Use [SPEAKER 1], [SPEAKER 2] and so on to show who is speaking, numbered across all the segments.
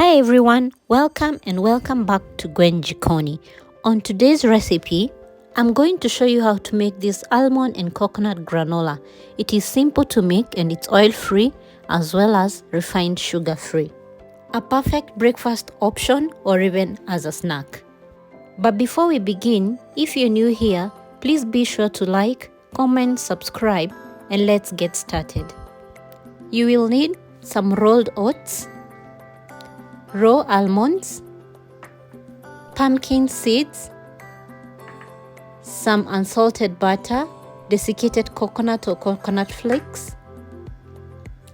[SPEAKER 1] Hi everyone, welcome back to Gwen Jikoni. On today's recipe, I'm going to show you how to make this almond and coconut granola. It is simple to make and it's oil-free as well as refined sugar-free. A perfect breakfast option or even as a snack. But before we begin, if you're new here, please be sure to like, comment, subscribe, and let's get started. You will need some rolled oats, raw almonds, pumpkin seeds, some unsalted butter, desiccated coconut or coconut flakes,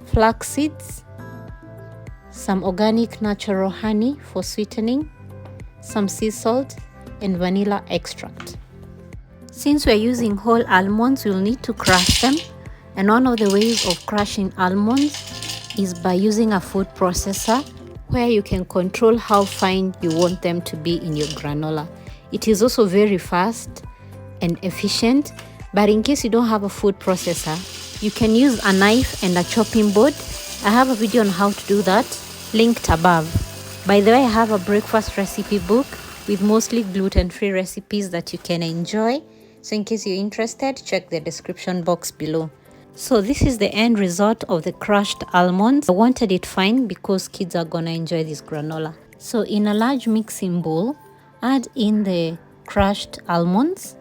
[SPEAKER 1] flax seeds, some organic natural honey for sweetening, some sea salt, and vanilla extract. Since we're using whole almonds, we'll need to crush them, and one of the ways of crushing almonds is by using a food processor where you can control how fine you want them to be in your granola. It is also very fast and efficient, but in case you don't have a food processor, you can use a knife and a chopping board. I have a video on how to do that, linked above. By the way, I have a breakfast recipe book with mostly gluten-free recipes that you can enjoy. So in case you're interested, check the description box below. So this is the end result of the crushed almonds. I wanted it fine because kids are gonna enjoy this granola. So in a large mixing bowl, add in the crushed almonds,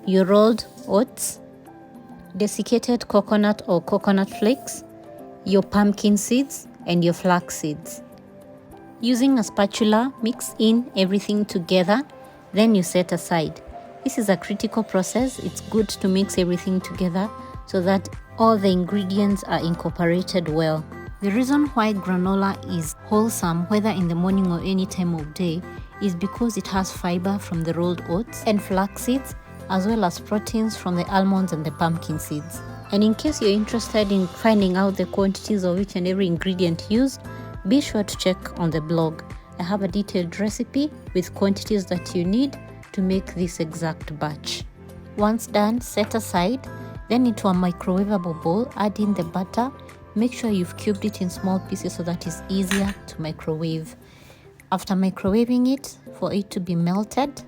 [SPEAKER 1] your rolled oats, desiccated coconut or coconut flakes, your pumpkin seeds, and your flax seeds. Using a spatula, mix in everything together, then you set aside. This is a critical process. It's good to mix everything together so that all the ingredients are incorporated well. The reason why granola is wholesome, whether in the morning or any time of day, is because it has fiber from the rolled oats and flax seeds, as well as proteins from the almonds and the pumpkin seeds. And in case you're interested in finding out the quantities of each and every ingredient used, be sure to check on the blog. I have a detailed recipe with quantities that you need to make this exact batch. Once done, set aside. Then into a microwavable bowl, add in the butter. Make sure you've cubed it in small pieces so that it's easier to microwave. After microwaving it, for it to be melted,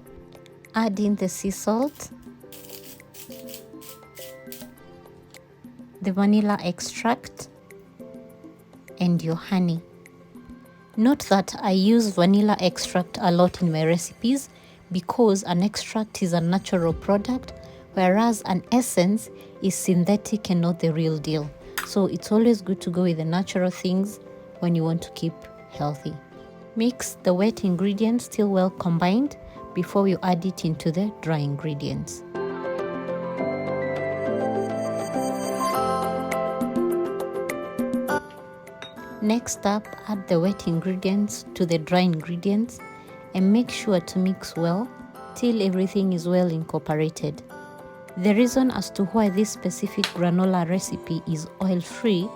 [SPEAKER 1] add in the sea salt, the vanilla extract, and your honey. Note that I use vanilla extract a lot in my recipes because an extract is a natural product, whereas an essence is synthetic and not the real deal. So it's always good to go with the natural things when you want to keep healthy. Mix the wet ingredients till well combined before you add it into the dry ingredients. Next up, add the wet ingredients to the dry ingredients and make sure to mix well till everything is well incorporated. The reason as to why this specific granola recipe is oil-free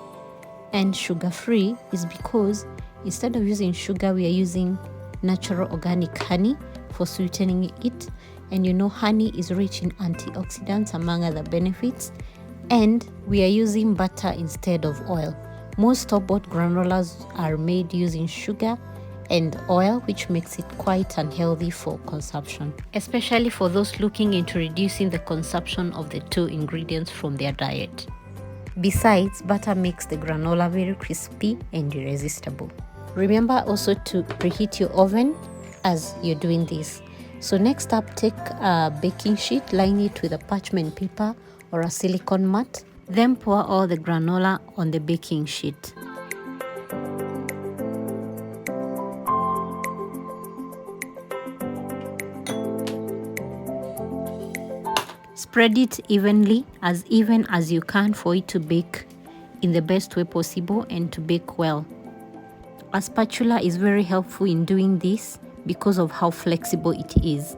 [SPEAKER 1] and sugar-free is because instead of using sugar, we are using natural organic honey for sweetening it. And you know, honey is rich in antioxidants among other benefits, and we are using butter instead of oil. Most store-bought granolas are made using sugar and oil, which makes it quite unhealthy for consumption, especially for those looking into reducing the consumption of the two ingredients from their diet. Besides, butter makes the granola very crispy and irresistible. Remember also to preheat your oven as you're doing this. So next up, take a baking sheet, line it with a parchment paper or a silicone mat, then pour all the granola on the baking sheet. Spread it evenly, as even as you can, for it to bake in the best way possible and to bake well. A spatula is very helpful in doing this because of how flexible it is.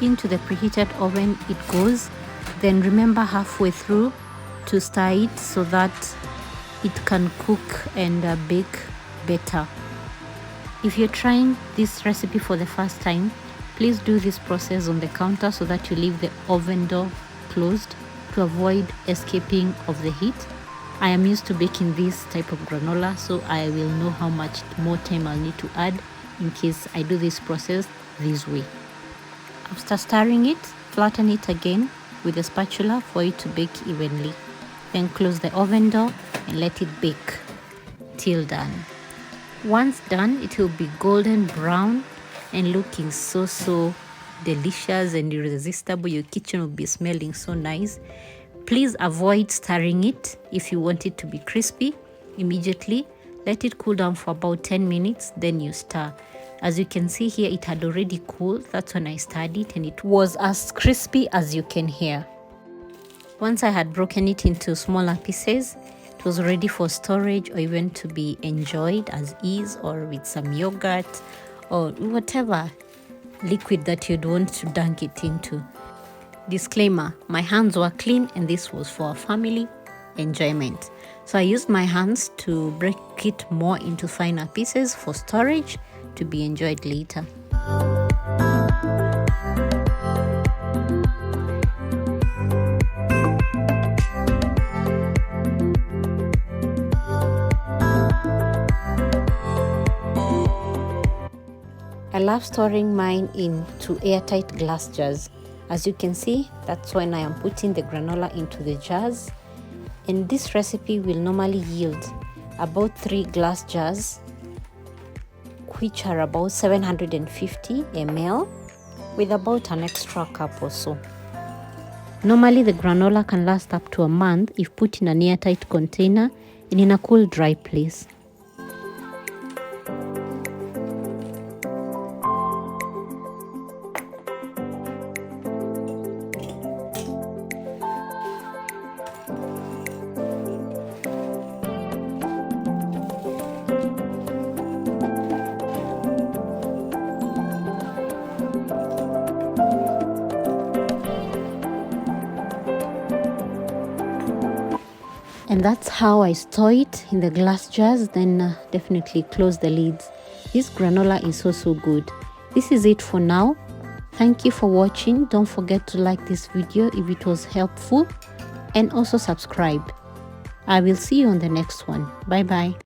[SPEAKER 1] into the preheated oven it goes. Then remember halfway through to stir it so that it can cook and bake better. If you're trying this recipe for the first time, please do this process on the counter so that you leave the oven door closed to avoid escaping of the heat. I am used to baking this type of granola, so I will know how much more time I'll need to add in case I do this process this way. After stirring it, flatten it again with a spatula for it to bake evenly. Then close the oven door and let it bake till done. Once done, it will be golden brown and looking so delicious and irresistible. Your kitchen will be smelling so nice. Please avoid stirring it if you want it to be crispy immediately. Let it cool down for about 10 minutes, then you stir. As you can see here, it had already cooled. That's when I stirred it and it was as crispy as you can hear. Once I had broken it into smaller pieces, it was ready for storage or even to be enjoyed as is or with some yogurt or whatever liquid that you'd want to dunk it into. Disclaimer, my hands were clean and this was for family enjoyment. So I used my hands to break it more into finer pieces for storage to be enjoyed later. I love storing mine into airtight glass jars. As you can see, that's when I am putting the granola into the jars. And this recipe will normally yield about 3 glass jars, which are about 750 ml, with about an extra cup or so. Normally the granola can last up to a month if put in an airtight container and in a cool, dry place. And that's how I store it in the glass jars. Then definitely close the lids. This granola is so good. This is it for now. Thank you for watching. Don't forget to like this video if it was helpful, and also subscribe. I will see you on the next one. Bye bye.